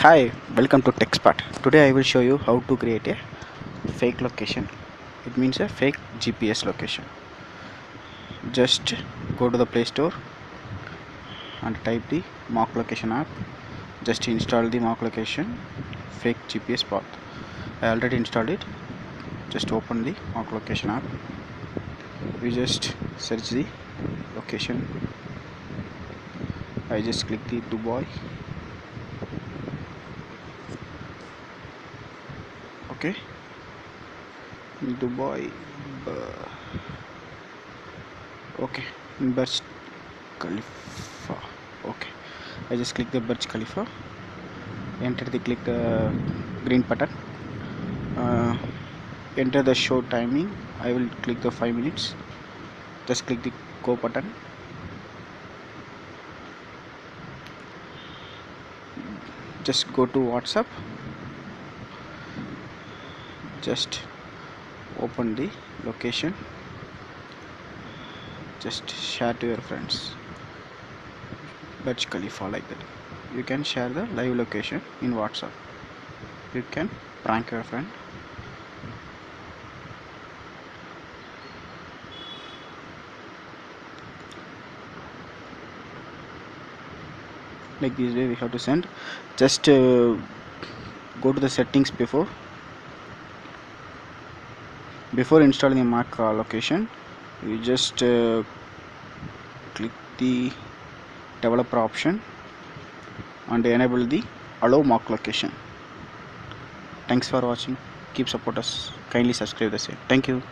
Hi, welcome to Techspot. Today I will show you how to create a fake location. It means a fake GPS location. Just go to the Play Store and type the mock location app. Just install the mock location fake GPS path. I already installed it. Just open the mock location app. We just search the location. I just click the Dubai. Okay, Dubai. Okay, Burj Khalifa. Okay, I just click the Burj Khalifa. Click the green button. uh, Enter the show timing. I will click the 5 minutes. Just click the go button. Just go to WhatsApp. Just open the location. Just share to your friends. Burj Khalifa, like that. You can share the live location in WhatsApp. You can prank your friend. Like this way we have to send. Just go to the settings before installing the Mac location. You just click the developer option and enable the allow mock location. Thanks for watching. Keep support us. Kindly subscribe the same. Thank you.